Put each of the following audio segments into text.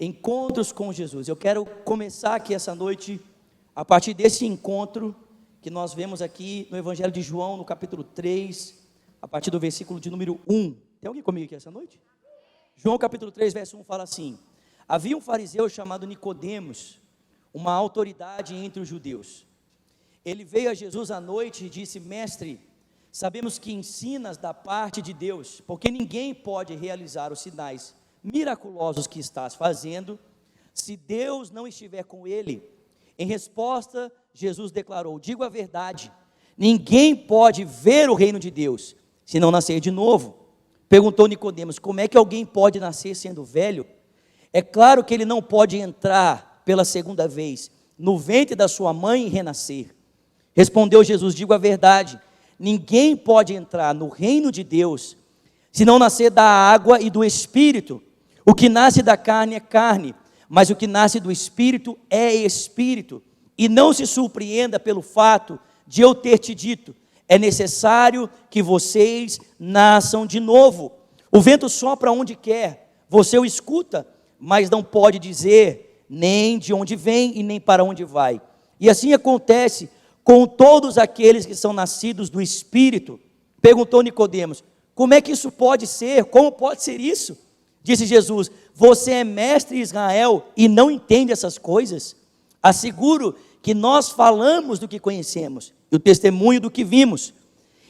Encontros com Jesus. Eu quero começar aqui essa noite a partir desse encontro que nós vemos aqui no Evangelho de João, no capítulo 3, a partir do versículo de número 1. Tem alguém comigo aqui essa noite? João capítulo 3, verso 1 fala assim: havia um fariseu chamado Nicodemos, uma autoridade entre os judeus. Ele veio a Jesus à noite e disse: mestre, sabemos que ensinas da parte de Deus, porque ninguém pode realizar os sinais miraculosos que estás fazendo, se Deus não estiver com ele. Em resposta, Jesus declarou: digo a verdade, ninguém pode ver o reino de Deus, se não nascer de novo. Perguntou Nicodemos: como é que alguém pode nascer sendo velho? É claro que ele não pode entrar pela segunda vez no ventre da sua mãe e renascer. Respondeu Jesus: digo a verdade, ninguém pode entrar no reino de Deus, se não nascer da água e do Espírito. O que nasce da carne é carne, mas o que nasce do Espírito é Espírito. E não se surpreenda pelo fato de eu ter te dito: é necessário que vocês nasçam de novo. O vento sopra onde quer, você o escuta, mas não pode dizer nem de onde vem e nem para onde vai. E assim acontece com todos aqueles que são nascidos do Espírito. Perguntou Nicodemos: como é que isso pode ser? Como pode ser isso? Disse Jesus: você é mestre em Israel e não entende essas coisas? Asseguro que nós falamos do que conhecemos e o testemunho do que vimos,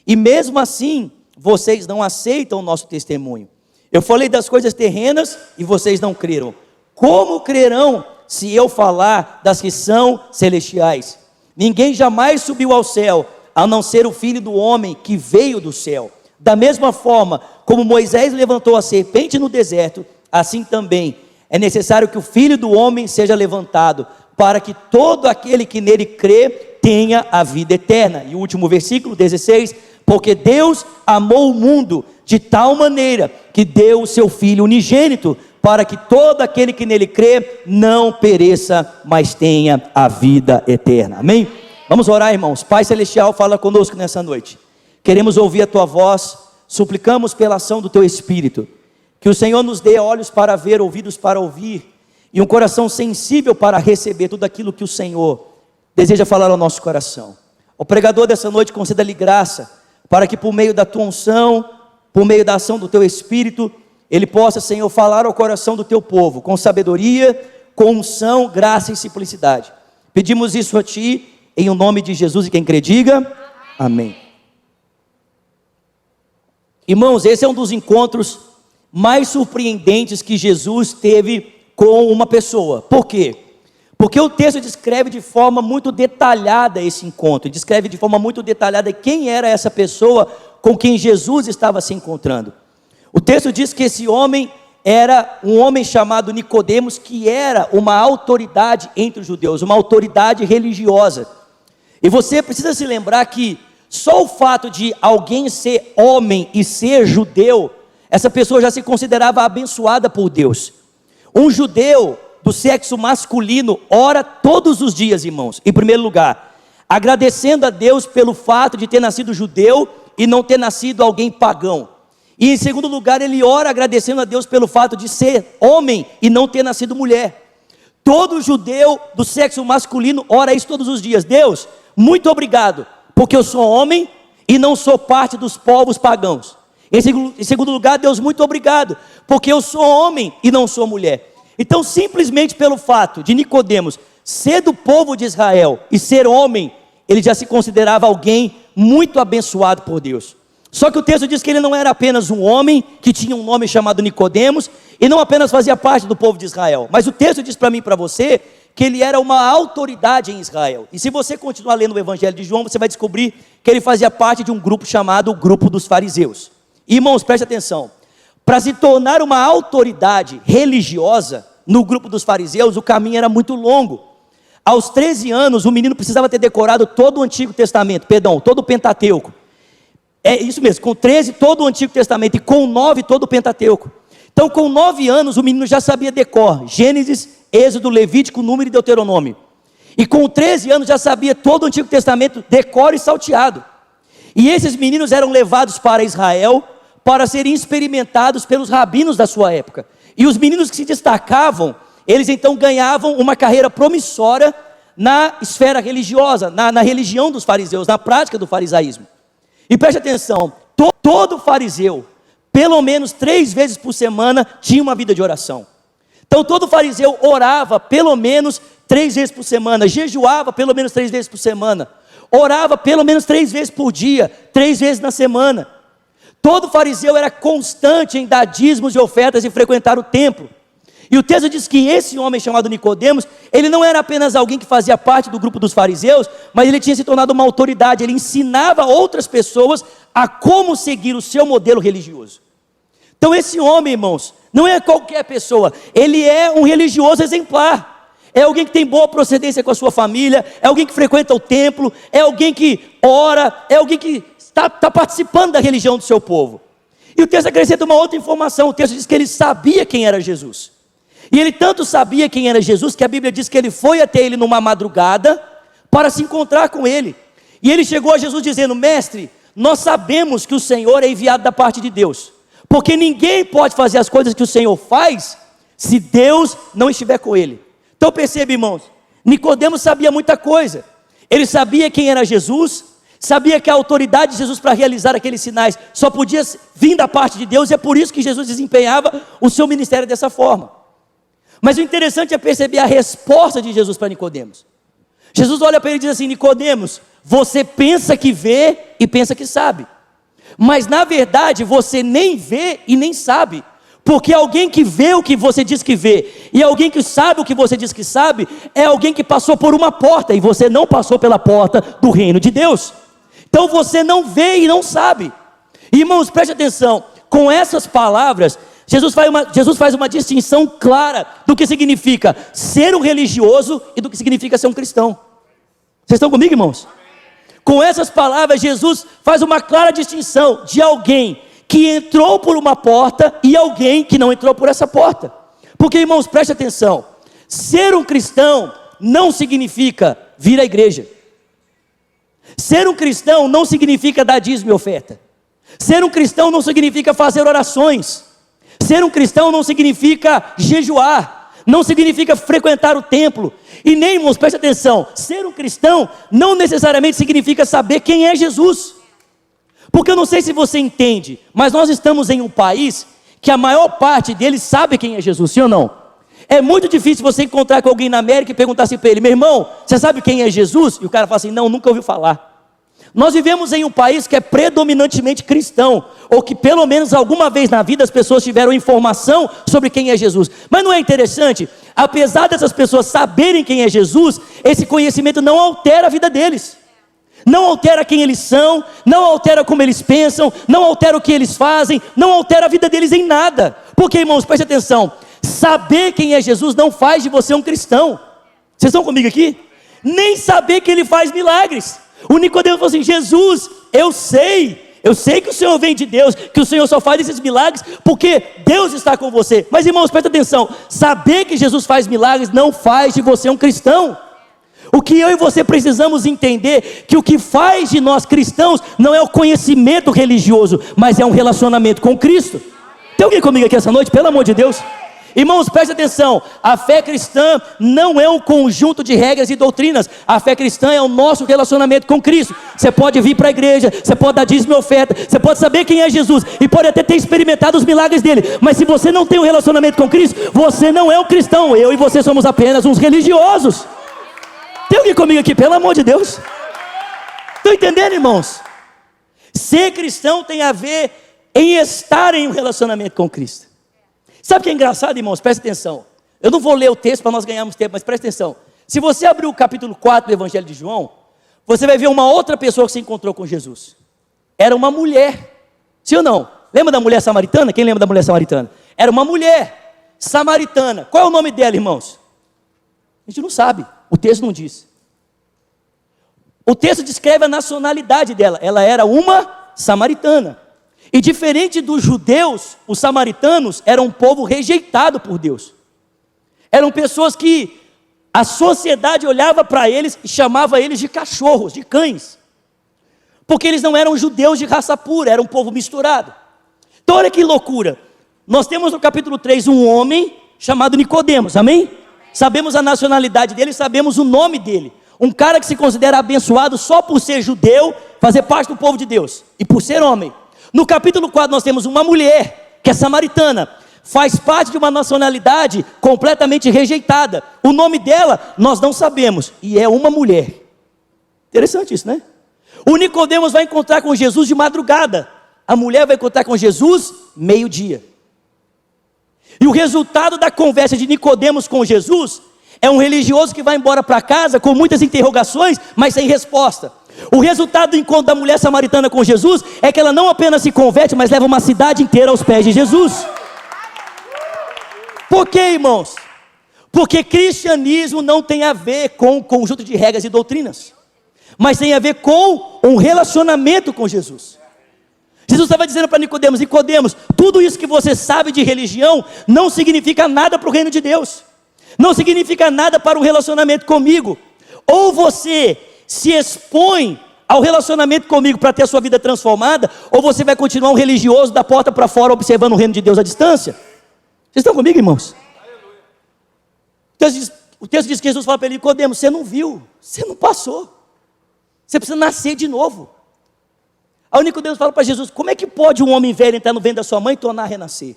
e mesmo assim vocês não aceitam o nosso testemunho. Eu falei das coisas terrenas e vocês não creram. Como crerão se eu falar das que são celestiais? Ninguém jamais subiu ao céu, a não ser o Filho do homem que veio do céu. Da mesma forma como Moisés levantou a serpente no deserto, assim também é necessário que o Filho do homem seja levantado, para que todo aquele que nele crê tenha a vida eterna. E o último versículo 16: porque Deus amou o mundo de tal maneira que deu o seu Filho unigênito, para que todo aquele que nele crê não pereça, mas tenha a vida eterna. Amém? Vamos orar, irmãos. Pai Celestial, fala conosco nessa noite. Queremos ouvir a tua voz, suplicamos pela ação do teu Espírito, que o Senhor nos dê olhos para ver, ouvidos para ouvir, e um coração sensível para receber tudo aquilo que o Senhor deseja falar ao nosso coração. O pregador dessa noite, conceda-lhe graça, para que por meio da tua unção, por meio da ação do teu Espírito, ele possa, Senhor, falar ao coração do teu povo, com sabedoria, com unção, graça e simplicidade. Pedimos isso a ti, em o nome de Jesus, e quem crê diga, amém. Irmãos, esse é um dos encontros mais surpreendentes que Jesus teve com uma pessoa. Por quê? Porque o texto descreve de forma muito detalhada esse encontro, descreve de forma muito detalhada quem era essa pessoa com quem Jesus estava se encontrando. O texto diz que esse homem era um homem chamado Nicodemos, que era uma autoridade entre os judeus, uma autoridade religiosa. E você precisa se lembrar que só o fato de alguém ser homem e ser judeu, essa pessoa já se considerava abençoada por Deus. Um judeu do sexo masculino ora todos os dias, irmãos, em primeiro lugar, agradecendo a Deus pelo fato de ter nascido judeu e não ter nascido alguém pagão. E em segundo lugar, ele ora agradecendo a Deus pelo fato de ser homem e não ter nascido mulher. Todo judeu do sexo masculino ora isso todos os dias: Deus, muito obrigado, porque eu sou homem e não sou parte dos povos pagãos. Em segundo lugar, Deus, muito obrigado, porque eu sou homem e não sou mulher. Então, simplesmente pelo fato de Nicodemos ser do povo de Israel e ser homem, ele já se considerava alguém muito abençoado por Deus. Só que o texto diz que ele não era apenas um homem que tinha um nome chamado Nicodemos e não apenas fazia parte do povo de Israel, mas o texto diz para mim e para você que ele era uma autoridade em Israel. E se você continuar lendo o Evangelho de João, você vai descobrir que ele fazia parte de um grupo chamado o grupo dos fariseus. Irmãos, preste atenção, para se tornar uma autoridade religiosa no grupo dos fariseus, o caminho era muito longo. Aos 13 anos, o menino precisava ter decorado todo o Antigo Testamento, todo o Pentateuco. É isso mesmo, com 13 todo o Antigo Testamento e com 9 todo o Pentateuco. Então, com 9 anos, o menino já sabia decor: Gênesis, Êxodo, Levítico, Número e Deuteronômio. E com 13 anos já sabia todo o Antigo Testamento, decor e salteado. E esses meninos eram levados para Israel para serem experimentados pelos rabinos da sua época. E os meninos que se destacavam, eles então ganhavam uma carreira promissória na esfera religiosa, na religião dos fariseus, na prática do farisaísmo. E preste atenção, todo fariseu, pelo menos 3 vezes por semana, tinha uma vida de oração. Então todo fariseu orava pelo menos 3 vezes por semana, jejuava pelo menos 3 vezes por semana, orava pelo menos 3 vezes por dia, 3 vezes na semana. Todo fariseu era constante em dar dízimos e ofertas e frequentar o templo. E o texto diz que esse homem chamado Nicodemos, ele não era apenas alguém que fazia parte do grupo dos fariseus, mas ele tinha se tornado uma autoridade, ele ensinava outras pessoas a como seguir o seu modelo religioso. Então esse homem, irmãos, não é qualquer pessoa, ele é um religioso exemplar, é alguém que tem boa procedência com a sua família, é alguém que frequenta o templo, é alguém que ora, é alguém que está participando da religião do seu povo. E o texto acrescenta uma outra informação, o texto diz que ele sabia quem era Jesus. E ele tanto sabia quem era Jesus, que a Bíblia diz que ele foi até ele numa madrugada, para se encontrar com ele. E ele chegou a Jesus dizendo: mestre, nós sabemos que o Senhor é enviado da parte de Deus, porque ninguém pode fazer as coisas que o Senhor faz, se Deus não estiver com ele. Então perceba, irmãos, Nicodemos sabia muita coisa. Ele sabia quem era Jesus, sabia que a autoridade de Jesus para realizar aqueles sinais só podia vir da parte de Deus, e é por isso que Jesus desempenhava o seu ministério dessa forma. Mas o interessante é perceber a resposta de Jesus para Nicodemos. Jesus olha para ele e diz assim: Nicodemos, você pensa que vê e pensa que sabe, mas na verdade você nem vê e nem sabe, porque alguém que vê o que você diz que vê, e alguém que sabe o que você diz que sabe, é alguém que passou por uma porta, e você não passou pela porta do reino de Deus. Então você não vê e não sabe. Irmãos, preste atenção, com essas palavras Jesus faz uma distinção clara do que significa ser um religioso e do que significa ser um cristão. Vocês estão comigo, irmãos? Com essas palavras, Jesus faz uma clara distinção de alguém que entrou por uma porta e alguém que não entrou por essa porta. Porque, irmãos, preste atenção, ser um cristão não significa vir à igreja. Ser um cristão não significa dar dízimo e oferta. Ser um cristão não significa fazer orações. Ser um cristão não significa jejuar, não significa frequentar o templo, e nem, irmãos, preste atenção, ser um cristão não necessariamente significa saber quem é Jesus, porque eu não sei se você entende, mas nós estamos em um país que a maior parte deles sabe quem é Jesus, sim ou não? É muito difícil você encontrar com alguém na América e perguntar assim para ele: meu irmão, você sabe quem é Jesus? E o cara fala assim: não, nunca ouviu falar. Nós vivemos em um país que é predominantemente cristão, ou que pelo menos alguma vez na vida as pessoas tiveram informação sobre quem é Jesus. Mas não é interessante? Apesar dessas pessoas saberem quem é Jesus, esse conhecimento não altera a vida deles, não altera quem eles são, não altera como eles pensam, não altera o que eles fazem, não altera a vida deles em nada. Porque, irmãos, preste atenção, saber quem é Jesus não faz de você um cristão. Vocês estão comigo aqui? Nem saber que ele faz milagres. O Nicodemos falou assim: Jesus, eu sei que o Senhor vem de Deus, que o Senhor só faz esses milagres porque Deus está com você. Mas, irmãos, presta atenção, saber que Jesus faz milagres não faz de você um cristão. O que eu e você precisamos entender, que o que faz de nós cristãos não é o conhecimento religioso, mas é um relacionamento com Cristo. Tem alguém comigo aqui essa noite, pelo amor de Deus? Irmãos, preste atenção, a fé cristã não é um conjunto de regras e doutrinas. A fé cristã é o nosso relacionamento com Cristo. Você pode vir para a igreja, você pode dar dízimo e oferta, você pode saber quem é Jesus e pode até ter experimentado os milagres dele, mas se você não tem um relacionamento com Cristo, você não é um cristão. Eu e você somos apenas uns religiosos. Tem alguém comigo aqui, pelo amor de Deus? Estão entendendo, irmãos? Ser cristão tem a ver em estar em um relacionamento com Cristo. Sabe o que é engraçado, irmãos? Presta atenção. Eu não vou ler o texto para nós ganharmos tempo, mas presta atenção. Se você abrir o capítulo 4 do Evangelho de João, você vai ver uma outra pessoa que se encontrou com Jesus. Era uma mulher. Sim ou não? Lembra da mulher samaritana? Quem lembra da mulher samaritana? Era uma mulher samaritana. Qual é o nome dela, irmãos? A gente não sabe. O texto não diz. O texto descreve a nacionalidade dela. Ela era uma samaritana. E diferente dos judeus, os samaritanos eram um povo rejeitado por Deus. Eram pessoas que a sociedade olhava para eles e chamava eles de cachorros, de cães. Porque eles não eram judeus de raça pura, era um povo misturado. Então olha que loucura. Nós temos no capítulo 3 um homem chamado Nicodemos, amém? sabemos a nacionalidade dele, sabemos o nome dele. Um cara que se considera abençoado só por ser judeu, fazer parte do povo de Deus, e por ser homem. No capítulo 4 nós temos uma mulher, que é samaritana, faz parte de uma nacionalidade completamente rejeitada. O nome dela nós não sabemos, e é uma mulher. Interessante isso, né? O Nicodemos vai encontrar com Jesus de madrugada, a mulher vai encontrar com Jesus meio-dia. E o resultado da conversa de Nicodemos com Jesus é um religioso que vai embora para casa com muitas interrogações, mas sem resposta. O resultado do encontro da mulher samaritana com Jesus é que ela não apenas se converte, mas leva uma cidade inteira aos pés de Jesus. Por quê, irmãos? Porque cristianismo não tem a ver com um conjunto de regras e doutrinas, mas tem a ver com um relacionamento com Jesus. Jesus estava dizendo para Nicodemos: Nicodemos, tudo isso que você sabe de religião não significa nada para o reino de Deus, não significa nada para um relacionamento comigo. Ou você se expõe ao relacionamento comigo para ter a sua vida transformada, ou você vai continuar um religioso da porta para fora, observando o reino de Deus à distância. Vocês estão comigo, irmãos? O texto diz que Jesus fala para ele: Nicodemos, você não viu, você não passou, você precisa nascer de novo. Aí o Nicodemos fala para Jesus: como é que pode um homem velho entrar no ventre da sua mãe e tornar a renascer?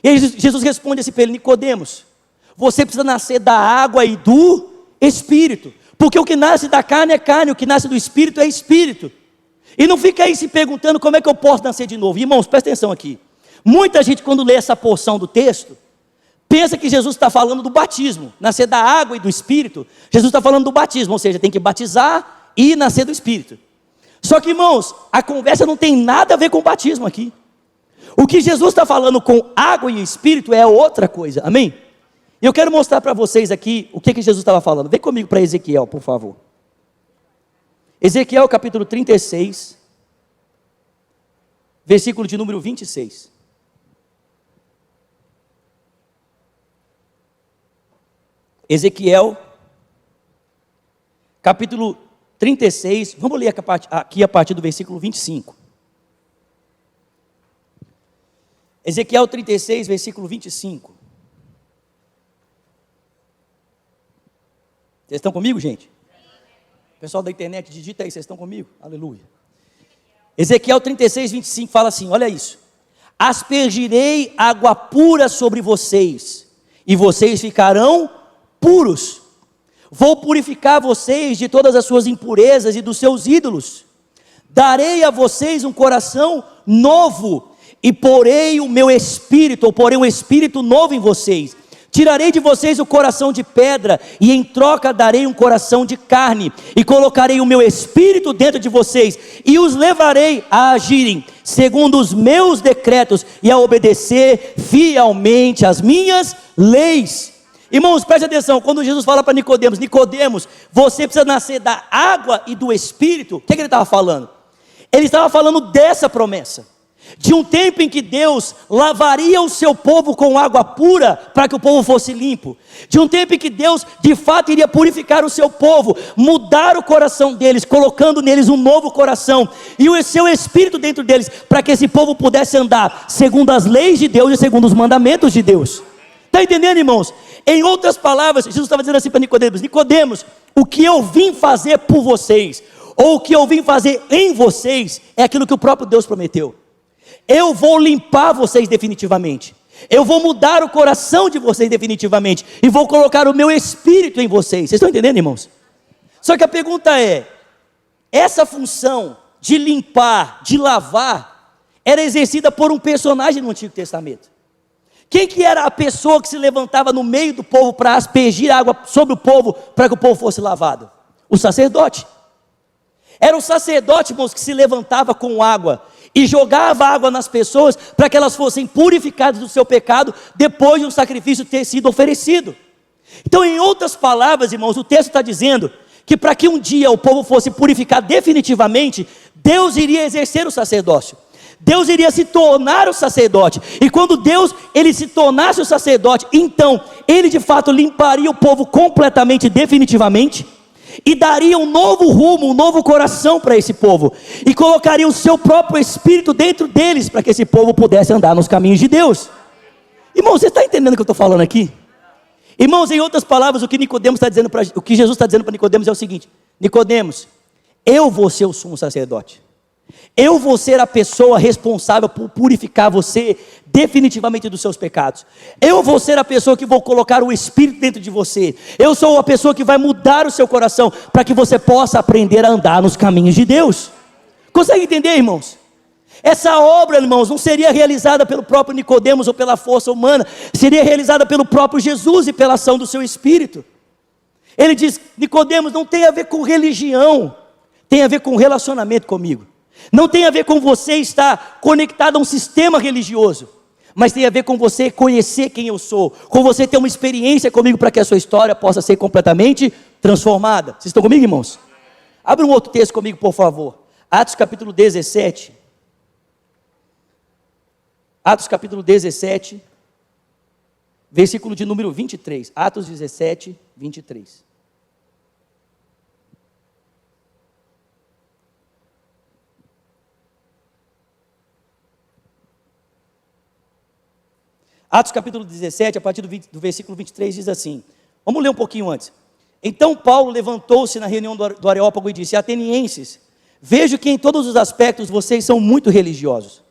E aí Jesus responde assim para ele: Nicodemos, você precisa nascer da água e do Espírito, porque o que nasce da carne é carne, o que nasce do Espírito é Espírito. E não fica aí se perguntando como é que eu posso nascer de novo. Irmãos, presta atenção aqui. Muita gente, quando lê essa porção do texto, pensa que Jesus está falando do batismo, nascer da água e do Espírito. Jesus está falando do batismo, ou seja, tem que batizar e nascer do Espírito. Só que, irmãos, a conversa não tem nada a ver com o batismo aqui. O que Jesus está falando com água e Espírito é outra coisa, amém? E eu quero mostrar para vocês aqui o que Jesus estava falando. Vem comigo para Ezequiel, por favor. Ezequiel capítulo 36, versículo de número 26. Ezequiel capítulo 36, vamos ler aqui a partir do versículo 25. Ezequiel 36, versículo 25. Vocês estão comigo, gente? Pessoal da internet, digita aí, vocês estão comigo? Aleluia. Ezequiel 36, 25 fala assim, olha isso: aspergirei água pura sobre vocês, e vocês ficarão puros. Vou purificar vocês de todas as suas impurezas e dos seus ídolos. Darei a vocês um coração novo, e porei o meu espírito, ou porei um espírito novo em vocês. Tirarei de vocês o coração de pedra, e em troca darei um coração de carne, e colocarei o meu espírito dentro de vocês, e os levarei a agirem segundo os meus decretos, e a obedecer fielmente as minhas leis. Irmãos, preste atenção, quando Jesus fala para Nicodemos: Nicodemos, você precisa nascer da água e do Espírito. O que ele estava falando? Ele estava falando dessa promessa, de um tempo em que Deus lavaria o seu povo com água pura, para que o povo fosse limpo, de um tempo em que Deus de fato iria purificar o seu povo, mudar o coração deles, colocando neles um novo coração, e o seu Espírito dentro deles, para que esse povo pudesse andar segundo as leis de Deus e segundo os mandamentos de Deus. Está entendendo, irmãos? Em outras palavras, Jesus estava dizendo assim para Nicodemos: Nicodemos, o que eu vim fazer por vocês, ou o que eu vim fazer em vocês, é aquilo que o próprio Deus prometeu. Eu vou limpar vocês definitivamente, eu vou mudar o coração de vocês definitivamente, e vou colocar o meu Espírito em vocês. Vocês estão entendendo, irmãos? Só que a pergunta é: essa função de limpar, de lavar, era exercida por um personagem no Antigo Testamento. Quem que era a pessoa que se levantava no meio do povo para aspergir água sobre o povo, para que o povo fosse lavado? O sacerdote. Era o sacerdote, irmãos, que se levantava com água e jogava água nas pessoas, para que elas fossem purificadas do seu pecado, depois de um sacrifício ter sido oferecido. Então, em outras palavras, irmãos, o texto está dizendo que para que um dia o povo fosse purificado definitivamente, Deus iria exercer o sacerdócio. Deus iria se tornar o sacerdote, e quando Deus ele se tornasse o sacerdote, então ele de fato limparia o povo completamente, definitivamente, e daria um novo rumo, um novo coração para esse povo, e colocaria o seu próprio Espírito dentro deles, para que esse povo pudesse andar nos caminhos de Deus. Irmão, você está entendendo o que eu estou falando aqui? Irmãos, em outras palavras, o que o que Jesus está dizendo para Nicodemos é o seguinte: Nicodemos, eu vou ser o sumo sacerdote. Eu vou ser a pessoa responsável por purificar você definitivamente dos seus pecados. Eu vou ser a pessoa que vou colocar o Espírito dentro de você. Eu sou a pessoa que vai mudar o seu coração para que você possa aprender a andar nos caminhos de Deus. Consegue entender, irmãos? Essa obra, irmãos, não seria realizada pelo próprio Nicodemos ou pela força humana, seria realizada pelo próprio Jesus e pela ação do seu Espírito. Ele diz: Nicodemos, não tem a ver com religião, tem a ver com relacionamento comigo. Não tem a ver com você estar conectado a um sistema religioso, mas tem a ver com você conhecer quem eu sou, com você ter uma experiência comigo para que a sua história possa ser completamente transformada. Vocês estão comigo, irmãos? Abre um outro texto comigo, por favor. Atos capítulo 17. Atos capítulo 17, versículo de número 23. Atos 17, 23. Atos capítulo 17, a partir do versículo 23, diz assim. Vamos ler um pouquinho antes. Então Paulo levantou-se na reunião do Areópago e disse: Atenienses, vejo que em todos os aspectos vocês são muito religiosos.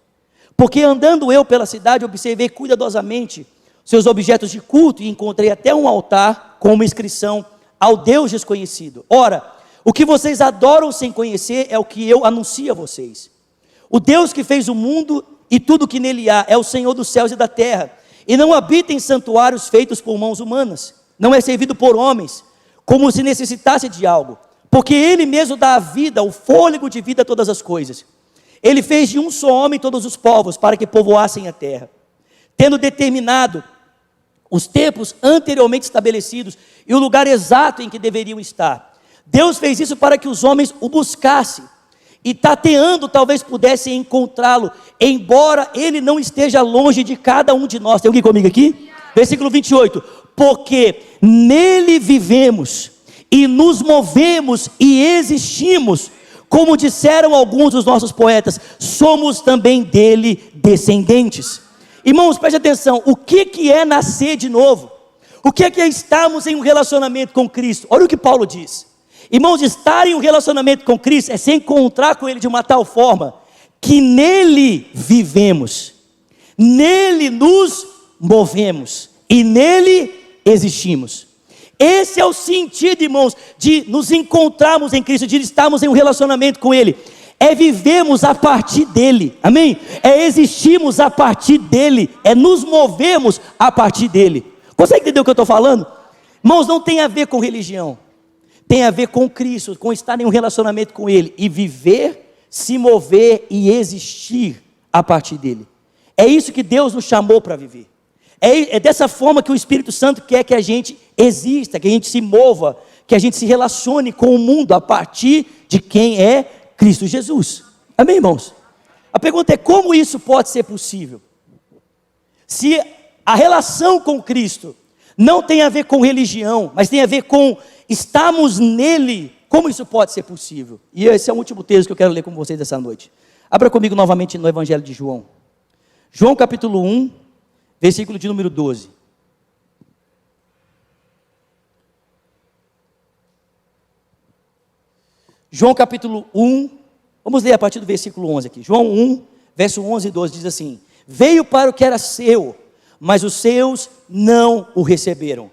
Porque andando eu pela cidade, observei cuidadosamente seus objetos de culto e encontrei até um altar com uma inscrição: ao Deus desconhecido. Ora, o que vocês adoram sem conhecer é o que eu anuncio a vocês. O Deus que fez o mundo e tudo que nele há é o Senhor dos céus e da terra, e não habita em santuários feitos por mãos humanas, não é servido por homens, como se necessitasse de algo, porque Ele mesmo dá a vida, o fôlego de vida a todas as coisas. Ele fez de um só homem todos os povos, para que povoassem a terra, tendo determinado os tempos anteriormente estabelecidos, e o lugar exato em que deveriam estar. Deus fez isso para que os homens o buscassem, e tateando talvez pudessem encontrá-lo, embora Ele não esteja longe de cada um de nós. Tem alguém comigo aqui? Versículo 28, porque nele vivemos, e nos movemos, e existimos, como disseram alguns dos nossos poetas, somos também dele descendentes. Irmãos, preste atenção, o que é nascer de novo? O que é estarmos em um relacionamento com Cristo? Olha o que Paulo diz. Irmãos, estar em um relacionamento com Cristo é se encontrar com Ele de uma tal forma que nele vivemos, nele nos movemos e nele existimos. Esse é o sentido, irmãos, de nos encontrarmos em Cristo, de estarmos em um relacionamento com Ele. É vivermos a partir dEle, amém? É existirmos a partir dEle, é nos movermos a partir dEle. Consegue entender o que eu estou falando? Irmãos, não tem a ver com religião, tem a ver com Cristo, com estar em um relacionamento com Ele, e viver, se mover e existir a partir dEle. É isso que Deus nos chamou para viver. É dessa forma que o Espírito Santo quer que a gente exista, que a gente se mova, que a gente se relacione com o mundo a partir de quem é Cristo Jesus. Amém, irmãos? A pergunta é: como isso pode ser possível? Se a relação com Cristo não tem a ver com religião, mas tem a ver com estarmos nele, como isso pode ser possível? E esse é o último texto que eu quero ler com vocês essa noite. Abra comigo novamente no Evangelho de João. João capítulo 1, versículo de número 12. João capítulo 1, vamos ler a partir do versículo 11 aqui. João 1, verso 11 e 12 diz assim: veio para o que era seu, mas os seus não o receberam.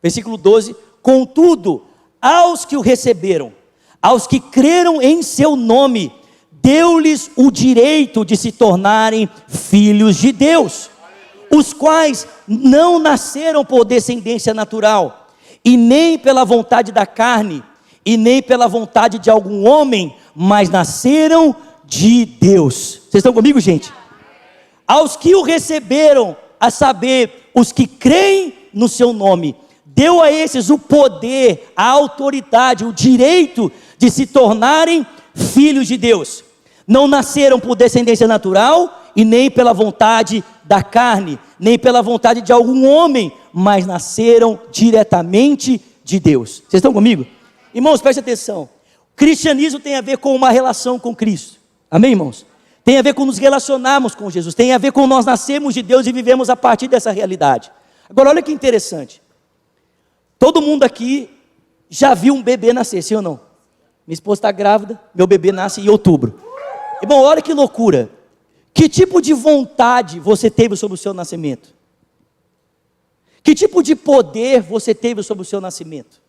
Versículo 12: contudo, aos que o receberam, aos que creram em seu nome, deu-lhes o direito de se tornarem filhos de Deus, os quais não nasceram por descendência natural, e nem pela vontade da carne, e nem pela vontade de algum homem, mas nasceram de Deus. Vocês estão comigo, gente? Aos que o receberam, a saber, os que creem no seu nome, deu a esses o poder, a autoridade, o direito de se tornarem filhos de Deus. Não nasceram por descendência natural, e nem pela vontade da carne, nem pela vontade de algum homem, mas nasceram diretamente de Deus. Vocês estão comigo? Irmãos, preste atenção. O cristianismo tem a ver com uma relação com Cristo. Amém, irmãos? Tem a ver com nos relacionarmos com Jesus. Tem a ver com nós nascermos de Deus e vivemos a partir dessa realidade. Agora, olha que interessante. Todo mundo aqui já viu um bebê nascer, sim ou não? Minha esposa está grávida, meu bebê nasce em outubro. Irmão, olha que loucura. Que tipo de vontade você teve sobre o seu nascimento? Que tipo de poder você teve sobre o seu nascimento?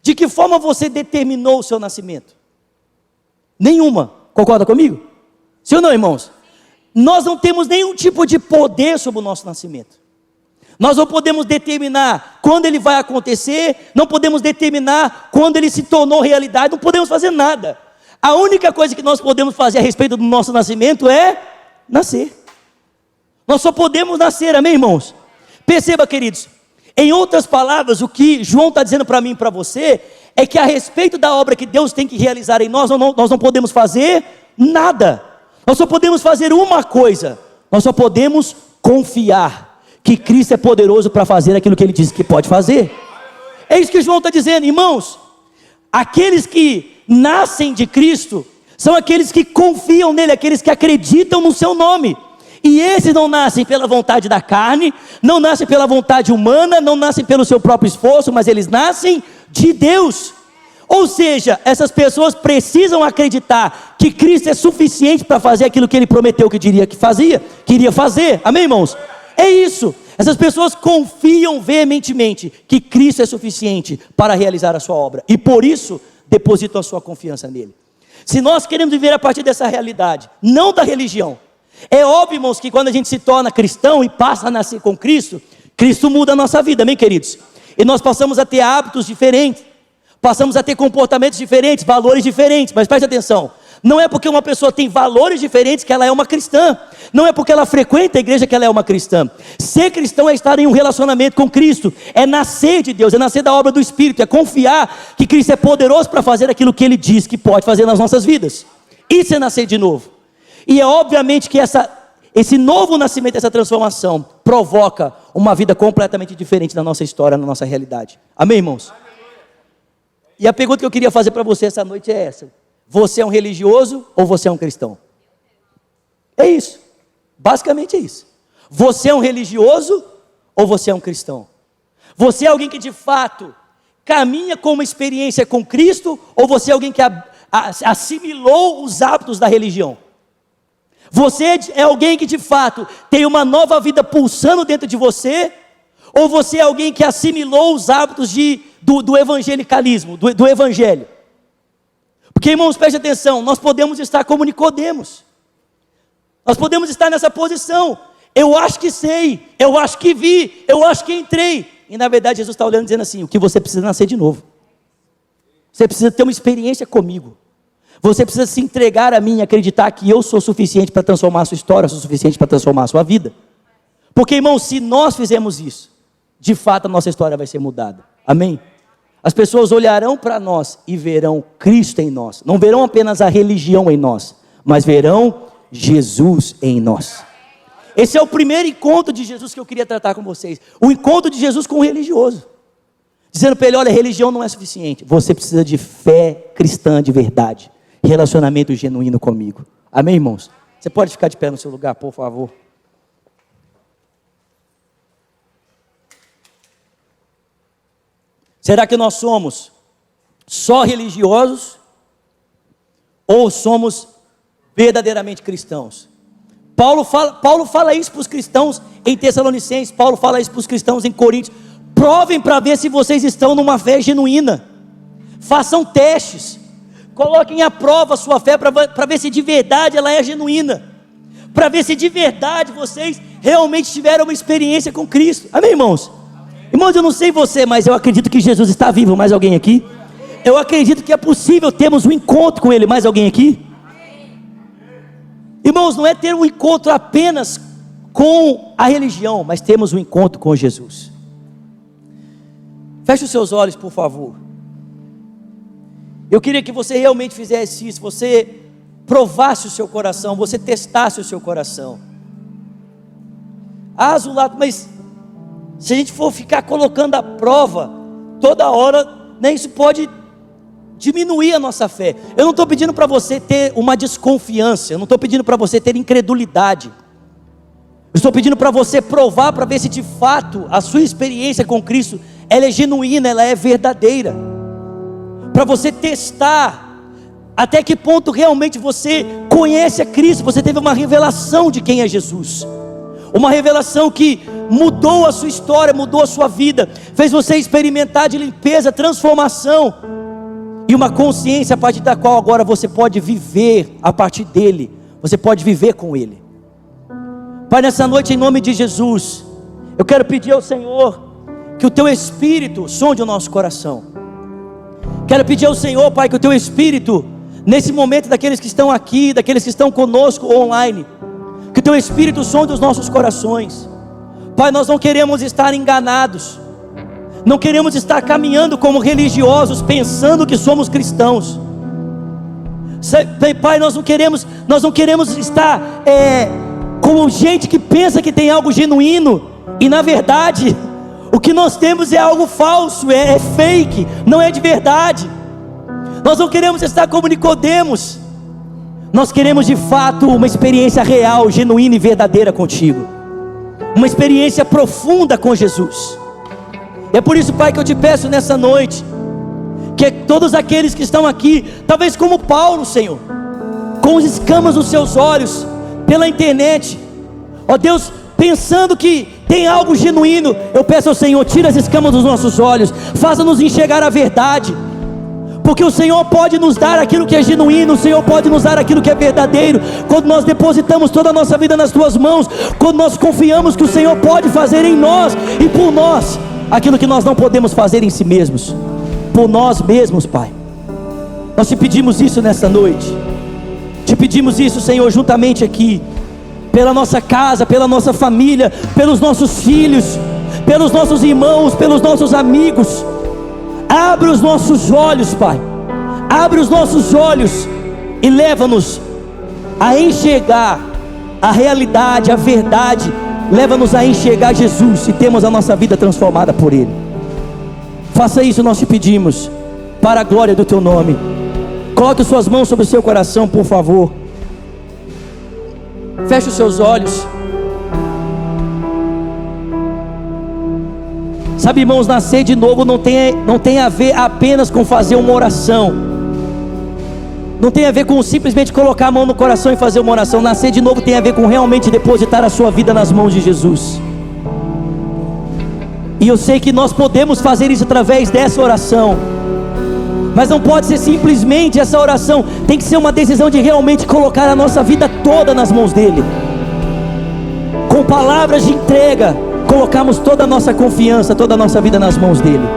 De que forma você determinou o seu nascimento? Nenhuma. Concorda comigo? Sim ou não, irmãos? Nós não temos nenhum tipo de poder sobre o nosso nascimento. Nós não podemos determinar quando ele vai acontecer, não podemos determinar quando ele se tornou realidade, não podemos fazer nada. A única coisa que nós podemos fazer a respeito do nosso nascimento é nascer. Nós só podemos nascer, amém, irmãos? Perceba, queridos, em outras palavras, o que João está dizendo para mim e para você, é que a respeito da obra que Deus tem que realizar em nós, nós não podemos fazer nada. Nós só podemos fazer uma coisa, nós só podemos confiar que Cristo é poderoso para fazer aquilo que Ele disse que pode fazer. É isso que João está dizendo, irmãos. Aqueles que nascem de Cristo, são aqueles que confiam nele, aqueles que acreditam no seu nome. E esses não nascem pela vontade da carne, não nascem pela vontade humana, não nascem pelo seu próprio esforço, mas eles nascem de Deus. Ou seja, essas pessoas precisam acreditar que Cristo é suficiente para fazer aquilo que Ele prometeu que diria que fazia, queria fazer, amém, irmãos? É isso, essas pessoas confiam veementemente que Cristo é suficiente para realizar a sua obra, e por isso depositam a sua confiança nele. Se nós queremos viver a partir dessa realidade, não da religião, é óbvio, irmãos, que quando a gente se torna cristão e passa a nascer com Cristo, Cristo muda a nossa vida, amém, queridos? E nós passamos a ter hábitos diferentes, passamos a ter comportamentos diferentes, valores diferentes. Mas preste atenção, não é porque uma pessoa tem valores diferentes que ela é uma cristã, não é porque ela frequenta a igreja que ela é uma cristã. Ser cristão é estar em um relacionamento com Cristo, é nascer de Deus, é nascer da obra do Espírito, é confiar que Cristo é poderoso para fazer aquilo que Ele diz que pode fazer nas nossas vidas. Isso é nascer de novo. E é obviamente que esse novo nascimento, essa transformação, provoca uma vida completamente diferente na nossa história, na nossa realidade. Amém, irmãos? E a pergunta que eu queria fazer para você essa noite é essa: você é um religioso ou você é um cristão? É isso, basicamente é isso. Você é um religioso ou você é um cristão? Você é alguém que de fato caminha com uma experiência com Cristo, ou você é alguém que assimilou os hábitos da religião? Você é alguém que de fato tem uma nova vida pulsando dentro de você, ou você é alguém que assimilou os hábitos do evangelicalismo, do evangelho? Porque, irmãos, preste atenção, nós podemos estar como Nicodemos, nós podemos estar nessa posição: eu acho que sei, eu acho que vi, eu acho que entrei, e na verdade Jesus está olhando dizendo assim: o que você precisa é nascer de novo, você precisa ter uma experiência comigo, você precisa se entregar a mim e acreditar que eu sou suficiente para transformar a sua história, sou suficiente para transformar a sua vida. Porque, irmão, se nós fizermos isso, de fato a nossa história vai ser mudada, amém? As pessoas olharão para nós e verão Cristo em nós, não verão apenas a religião em nós, mas verão Jesus em nós. Esse é o primeiro encontro de Jesus que eu queria tratar com vocês, o encontro de Jesus com o religioso, dizendo para ele: olha, religião não é suficiente, você precisa de fé cristã de verdade, relacionamento genuíno comigo, amém, irmãos? Você pode ficar de pé no seu lugar, por favor? Será que nós somos só religiosos ou somos verdadeiramente cristãos? Paulo fala isso para os cristãos em Tessalonicenses, Paulo fala isso para os cristãos em Coríntios: provem para ver se vocês estão numa fé genuína, façam testes, coloquem à prova a sua fé para ver se de verdade ela é genuína, para ver se de verdade vocês realmente tiveram uma experiência com Cristo, amém, irmãos? Irmãos, eu não sei você, mas eu acredito que Jesus está vivo. Mais alguém aqui? Eu acredito que é possível termos um encontro com Ele. Mais alguém aqui? Irmãos, não é ter um encontro apenas com a religião, mas temos um encontro com Jesus. Feche os seus olhos, por favor. Eu queria que você realmente fizesse isso, você provasse o seu coração, você testasse o seu coração. Ah, Zulato, mas se a gente for ficar colocando à prova toda hora, né, isso pode diminuir a nossa fé. Eu não estou pedindo para você ter uma desconfiança, eu não estou pedindo para você ter incredulidade, eu estou pedindo para você provar, para ver se de fato a sua experiência com Cristo ela é genuína, ela é verdadeira, para você testar até que ponto realmente você conhece a Cristo, você teve uma revelação de quem é Jesus, uma revelação que mudou a sua história, mudou a sua vida, fez você experimentar de limpeza, transformação, e uma consciência a partir da qual agora você pode viver a partir dele, você pode viver com ele. Pai, nessa noite, em nome de Jesus, eu quero pedir ao Senhor que o teu Espírito sonde o nosso coração. Quero pedir ao Senhor, Pai, que o teu Espírito, nesse momento, daqueles que estão aqui, daqueles que estão conosco online, que o teu Espírito sonde os nossos corações. Pai, nós não queremos estar enganados, não queremos estar caminhando como religiosos, pensando que somos cristãos. Pai, nós não queremos estar como gente que pensa que tem algo genuíno, e na verdade, o que nós temos é algo falso, é fake, não é de verdade. Nós não queremos estar como Nicodemos, nós queremos de fato uma experiência real, genuína e verdadeira contigo, uma experiência profunda com Jesus. É por isso, Pai, que eu te peço nessa noite, que todos aqueles que estão aqui, talvez como Paulo, Senhor, com as escamas nos seus olhos, pela internet, ó Deus, pensando que tem algo genuíno, eu peço ao Senhor, tira as escamas dos nossos olhos, faça-nos enxergar a verdade, porque o Senhor pode nos dar aquilo que é genuíno, o Senhor pode nos dar aquilo que é verdadeiro, quando nós depositamos toda a nossa vida nas tuas mãos, quando nós confiamos que o Senhor pode fazer em nós e por nós, aquilo que nós não podemos fazer em si mesmos, por nós mesmos, Pai. Nós te pedimos isso nessa noite, te pedimos isso, Senhor, juntamente aqui, pela nossa casa, pela nossa família, pelos nossos filhos, pelos nossos irmãos, pelos nossos amigos. Abre os nossos olhos, Pai, abre os nossos olhos e leva-nos a enxergar a realidade, a verdade. Leva-nos a enxergar Jesus e temos a nossa vida transformada por Ele. Faça isso, nós te pedimos, para a glória do Teu nome. Coloque suas mãos sobre o seu coração, por favor. Feche os seus olhos. Sabe, irmãos, nascer de novo não tem a ver apenas com fazer uma oração. Não tem a ver com simplesmente colocar a mão no coração e fazer uma oração. Nascer de novo tem a ver com realmente depositar a sua vida nas mãos de Jesus. E eu sei que nós podemos fazer isso através dessa oração, mas não pode ser simplesmente essa oração, tem que ser uma decisão de realmente colocar a nossa vida toda nas mãos dele. Com palavras de entrega, colocamos toda a nossa confiança, toda a nossa vida nas mãos dele.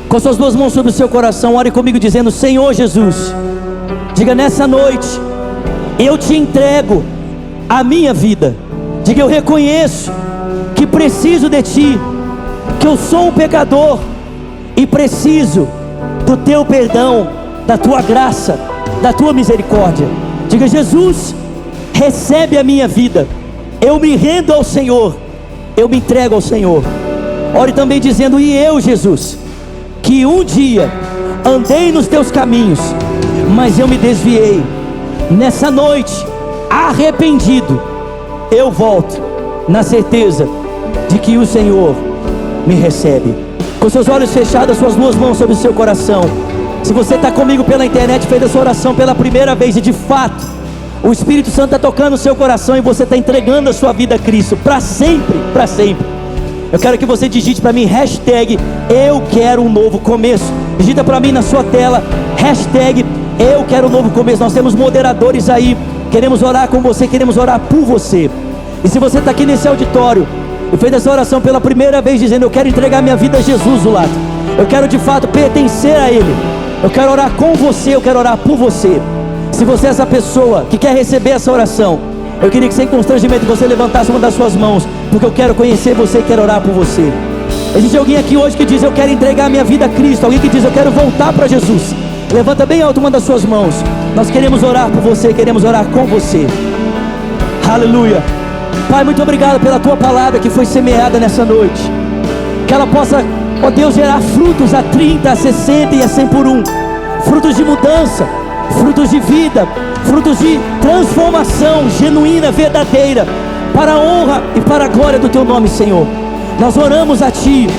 Com suas duas mãos sobre o seu coração, ore comigo dizendo: Senhor Jesus, diga nessa noite, eu te entrego a minha vida. Diga: eu reconheço que preciso de ti, que eu sou um pecador e preciso do teu perdão, da tua graça, da tua misericórdia. Diga: Jesus, recebe a minha vida, eu me rendo ao Senhor, eu me entrego ao Senhor. Ore também dizendo: e eu, Jesus, que um dia andei nos teus caminhos, mas eu me desviei. Nessa noite, arrependido, eu volto, na certeza de que o Senhor me recebe. Com seus olhos fechados, suas duas mãos sobre o seu coração. Se você está comigo pela internet, fez essa oração pela primeira vez, e de fato o Espírito Santo está tocando o seu coração, e você está entregando a sua vida a Cristo, para sempre, para sempre. Eu quero que você digite para mim, hashtag, eu quero um novo começo. Digita para mim na sua tela, hashtag, eu quero um novo começo. Nós temos moderadores aí, queremos orar com você, queremos orar por você. E se você está aqui nesse auditório e fez essa oração pela primeira vez, dizendo: eu quero entregar minha vida a Jesus do lado, eu quero de fato pertencer a Ele, eu quero orar com você, eu quero orar por você. Se você é essa pessoa que quer receber essa oração, eu queria que sem constrangimento você levantasse uma das suas mãos, porque eu quero conhecer você e quero orar por você. Existe alguém aqui hoje que diz: eu quero entregar minha vida a Cristo. Alguém que diz: eu quero voltar para Jesus. Levanta bem alto uma das suas mãos. Nós queremos orar por você, queremos orar com você. Aleluia. Pai, muito obrigado pela tua palavra que foi semeada nessa noite. Que ela possa, ó Deus, gerar frutos a 30, a 60 e a 100 por um. Frutos de mudança, frutos de vida, frutos de transformação genuína, verdadeira, para a honra e para a glória do teu nome, Senhor. Nós oramos a Ti,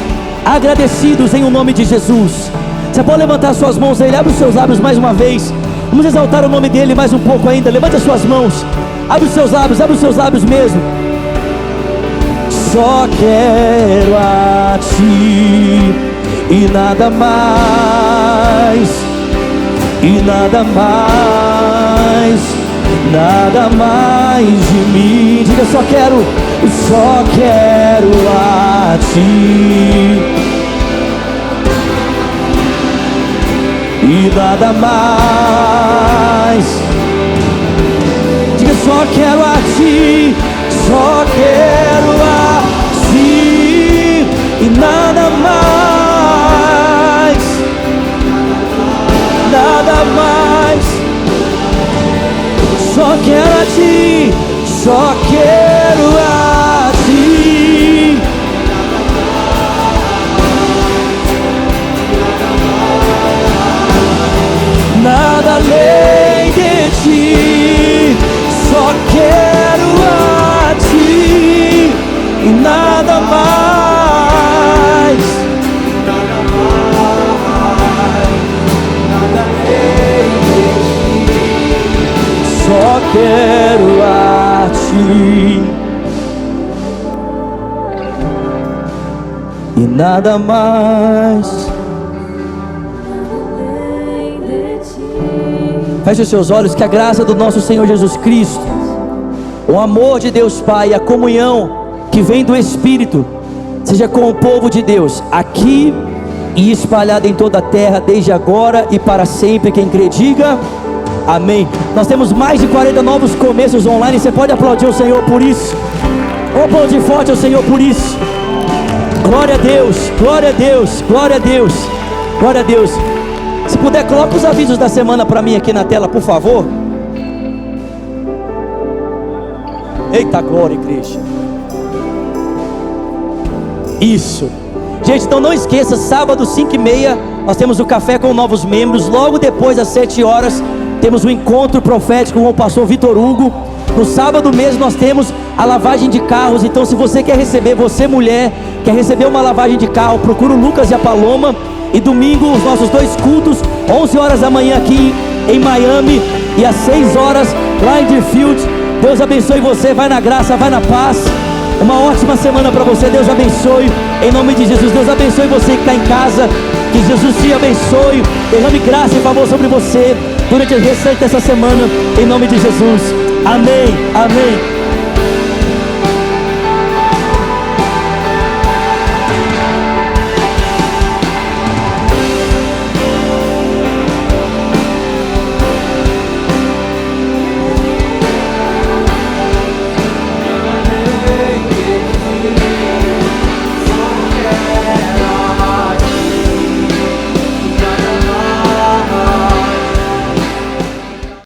agradecidos em o nome de Jesus. Você pode levantar suas mãos a Ele, abre os seus lábios mais uma vez. Vamos exaltar o nome dEle mais um pouco ainda. Levante as suas mãos, abre os seus lábios mesmo. Só quero a Ti e nada mais, e nada mais de mim. Diga, só quero a Ti e nada mais. Diga, só quero a Ti, só quero a Ti e nada mais, nada mais. Só quero a Ti, só quero a Ti. Nada além de Ti, só quero a Ti e nada mais, nada além de Ti, só quero a Ti e nada mais. Feche os seus olhos, que a graça do nosso Senhor Jesus Cristo, o amor de Deus Pai, a comunhão que vem do Espírito, seja com o povo de Deus, aqui e espalhado em toda a terra, desde agora e para sempre. Quem crê, diga amém. Nós temos mais de 40 novos começos online. Você pode aplaudir o Senhor por isso. Ou aplaudir forte ao Senhor por isso. Glória a Deus, glória a Deus, glória a Deus, glória a Deus. Se puder, coloca os avisos da semana para mim aqui na tela, por favor. Eita glória, igreja. Isso. Gente, então não esqueça, sábado 5h30 nós temos o café com novos membros. Logo depois, às 7 horas, temos o encontro profético com o pastor Vitor Hugo. No sábado mesmo nós temos a lavagem de carros. Então, se você quer receber, você mulher, quer receber uma lavagem de carro, procura o Lucas e a Paloma. E domingo, os nossos 2 cultos, 11 horas da manhã aqui em Miami e às 6 horas lá em Deerfield. Deus abençoe você, vai na graça, vai na paz. Uma ótima semana para você, Deus abençoe, em nome de Jesus. Deus abençoe você que está em casa, que Jesus te abençoe, derrame graça e favor sobre você durante o restante dessa semana, em nome de Jesus, amém, amém.